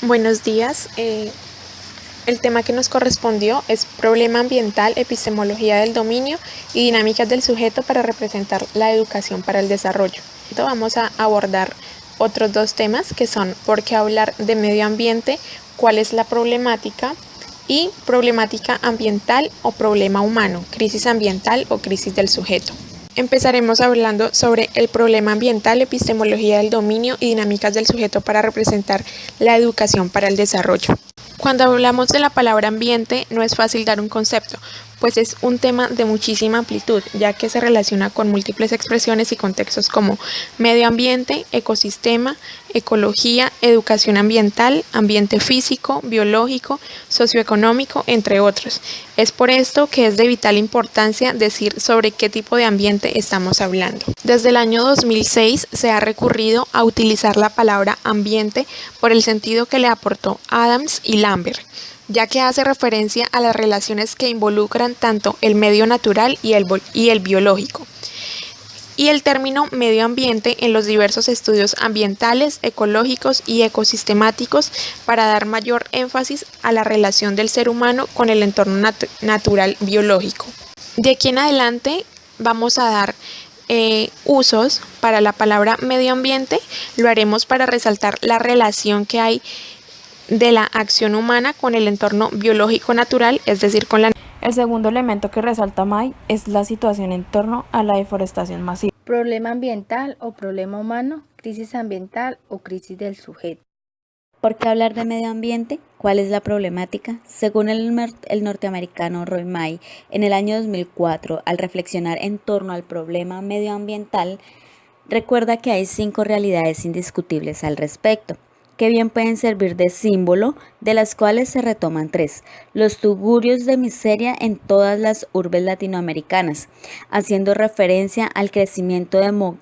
Buenos días. El tema que nos correspondió es Problema ambiental, epistemología del dominio y dinámicas del sujeto para representar la educación para el desarrollo. Vamos a abordar otros dos temas que son por qué hablar de medio ambiente, cuál es la problemática y problemática ambiental o problema humano, crisis ambiental o crisis del sujeto. Empezaremos hablando sobre el problema ambiental, epistemología del dominio y dinámicas del sujeto para representar la educación para el desarrollo. Cuando hablamos de la palabra ambiente, no es fácil dar un concepto, pues es un tema de muchísima amplitud, ya que se relaciona con múltiples expresiones y contextos como medio ambiente, ecosistema, ecología, educación ambiental, ambiente físico, biológico, socioeconómico, entre otros. Es por esto que es de vital importancia decir sobre qué tipo de ambiente estamos hablando. Desde el año 2006 se ha recurrido a utilizar la palabra ambiente por el sentido que le aportó Adams y Lambert, ya que hace referencia a las relaciones que involucran tanto el medio natural y el biológico, y el término medio ambiente en los diversos estudios ambientales, ecológicos y ecosistemáticos para dar mayor énfasis a la relación del ser humano con el entorno natural biológico. De aquí en adelante vamos a dar usos para la palabra medio ambiente. Lo haremos para resaltar la relación que hay de la acción humana con el entorno biológico natural, es decir, con la... El segundo elemento que resalta May es la situación en torno a la deforestación masiva. Problema ambiental o problema humano, crisis ambiental o crisis del sujeto. ¿Por qué hablar de medio ambiente? ¿Cuál es la problemática? Según el norteamericano Roy May, en el año 2004, al reflexionar en torno al problema medioambiental, recuerda que hay 5 realidades indiscutibles al respecto, que bien pueden servir de símbolo, de las cuales se retoman 3, los tugurios de miseria en todas las urbes latinoamericanas, haciendo referencia al crecimiento demográfico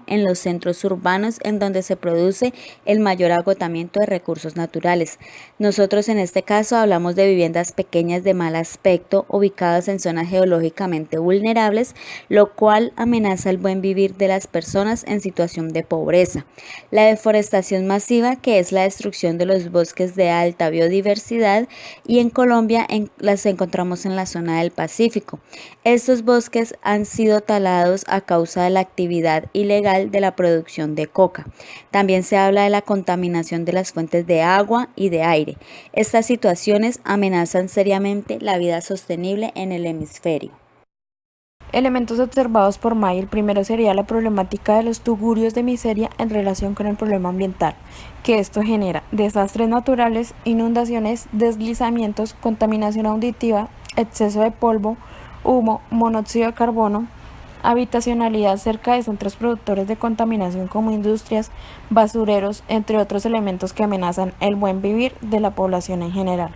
en los centros urbanos en donde se produce el mayor agotamiento de recursos naturales. Nosotros en este caso hablamos de viviendas pequeñas de mal aspecto ubicadas en zonas geológicamente vulnerables, lo cual amenaza el buen vivir de las personas en situación de pobreza. La deforestación masiva, que es la destrucción de los bosques de alta biodiversidad, y en Colombia las encontramos en la zona del Pacífico. Estos bosques han sido talados a causa de la actividad ilegal de la producción de coca. También se habla de la contaminación de las fuentes de agua y de aire. Estas situaciones amenazan seriamente la vida sostenible en el hemisferio. Elementos observados por May: el primero sería la problemática de los tugurios de miseria en relación con el problema ambiental, que esto genera desastres naturales, inundaciones, deslizamientos, contaminación auditiva, exceso de polvo, humo, monóxido de carbono, habitacionalidad cerca de centros productores de contaminación como industrias, basureros, entre otros elementos que amenazan el buen vivir de la población en general.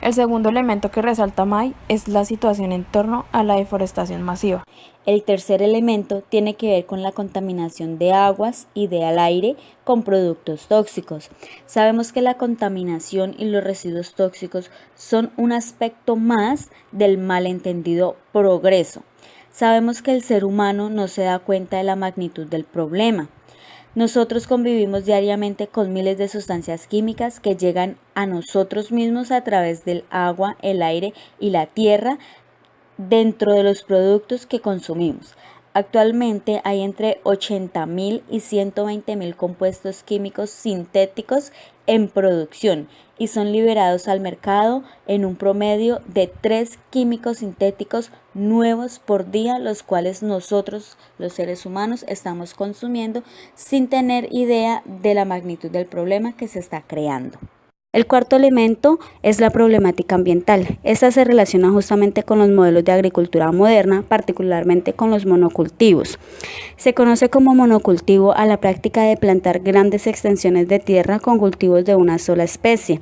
El segundo elemento que resalta May es la situación en torno a la deforestación masiva. El tercer elemento tiene que ver con la contaminación de aguas y del aire con productos tóxicos. Sabemos que la contaminación y los residuos tóxicos son un aspecto más del malentendido progreso. Sabemos que el ser humano no se da cuenta de la magnitud del problema. Nosotros convivimos diariamente con miles de sustancias químicas que llegan a nosotros mismos a través del agua, el aire y la tierra dentro de los productos que consumimos. Actualmente hay entre 80.000 y 120.000 compuestos químicos sintéticos en producción y son liberados al mercado en un promedio de 3 químicos sintéticos nuevos por día, los cuales nosotros, los seres humanos, estamos consumiendo sin tener idea de la magnitud del problema que se está creando. El cuarto elemento es la problemática ambiental. Esta se relaciona justamente con los modelos de agricultura moderna, particularmente con los monocultivos. Se conoce como monocultivo a la práctica de plantar grandes extensiones de tierra con cultivos de una sola especie.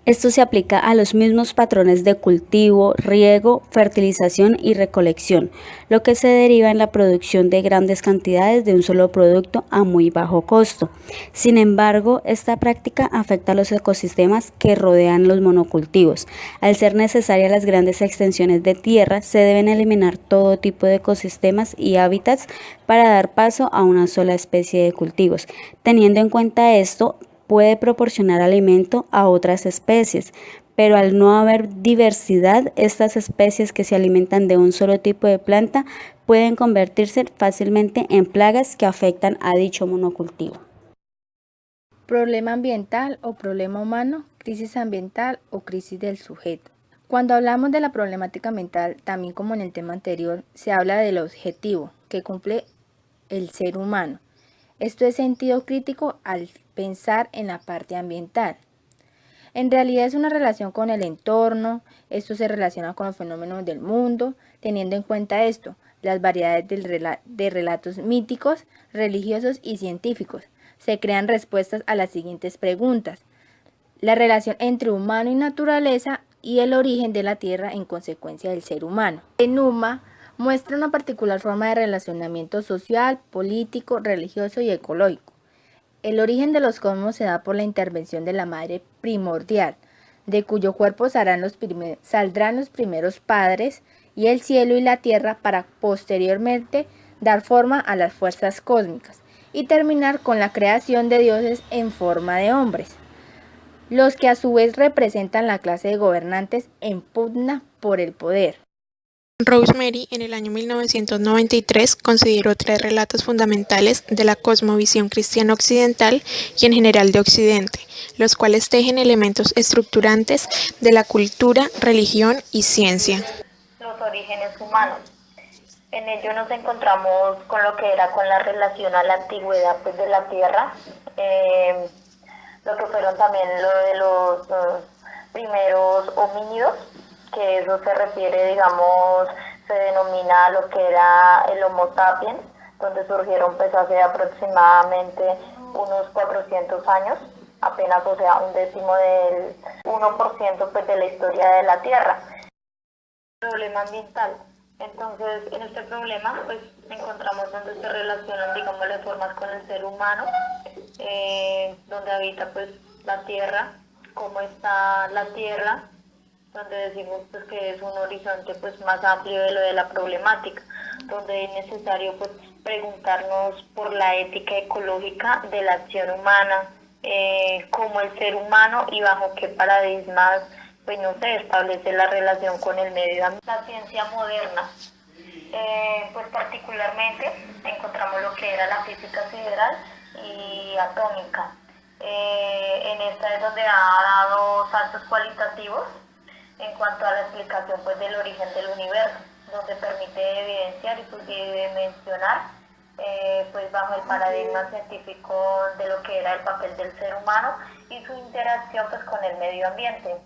Esto se aplica a los mismos patrones de cultivo, riego, fertilización y recolección, lo que se deriva en la producción de grandes cantidades de un solo producto a muy bajo costo. Sin embargo, esta práctica afecta a los ecosistemas que rodean los monocultivos. Al ser necesarias las grandes extensiones de tierra, se deben eliminar todo tipo de ecosistemas y hábitats para dar paso a una sola especie de cultivos. Teniendo en cuenta esto, puede proporcionar alimento a otras especies, pero al no haber diversidad, estas especies que se alimentan de un solo tipo de planta pueden convertirse fácilmente en plagas que afectan a dicho monocultivo. Problema ambiental o problema humano, crisis ambiental o crisis del sujeto. Cuando hablamos de la problemática ambiental, también como en el tema anterior, se habla del objetivo que cumple el ser humano. Esto es sentido crítico al pensar en la parte ambiental. En realidad es una relación con el entorno, esto se relaciona con los fenómenos del mundo, teniendo en cuenta esto, las variedades de relatos míticos, religiosos y científicos. Se crean respuestas a las siguientes preguntas: la relación entre humano y naturaleza y el origen de la Tierra en consecuencia del ser humano. Enuma muestra una particular forma de relacionamiento social, político, religioso y ecológico. El origen de los cosmos se da por la intervención de la madre primordial, de cuyo cuerpo saldrán los primeros padres, y el cielo y la tierra para posteriormente dar forma a las fuerzas cósmicas y terminar con la creación de dioses en forma de hombres, los que a su vez representan la clase de gobernantes en pugna por el poder. Rosemary, en el año 1993, consideró 3 relatos fundamentales de la cosmovisión cristiana occidental y en general de Occidente, los cuales tejen elementos estructurantes de la cultura, religión y ciencia. Los orígenes humanos. En ello nos encontramos con lo que era con la relación a la antigüedad pues, de la Tierra, lo que fueron también lo de los primeros homínidos, que eso se refiere, digamos, se denomina lo que era el Homo sapiens, donde surgieron pues hace aproximadamente unos 400 años, apenas, o sea, un décimo del 1% pues de la historia de la Tierra. Problema ambiental. Entonces, en este problema, pues, encontramos donde se relacionan, digamos, las formas con el ser humano, donde habita, pues, la Tierra, cómo está la Tierra, donde decimos, pues, que es un horizonte, pues, más amplio de lo de la problemática, donde es necesario, pues, preguntarnos por la ética ecológica de la acción humana, cómo el ser humano y bajo qué paradigmas, pues no sé, establece la relación con el medio ambiente. La ciencia moderna, pues particularmente encontramos lo que era la física sideral y atómica. En esta es donde ha dado saltos cualitativos en cuanto a la explicación pues del origen del universo, donde permite evidenciar y subdimensionar pues bajo el paradigma científico de lo que era el papel del ser humano y su interacción pues con el medio ambiente.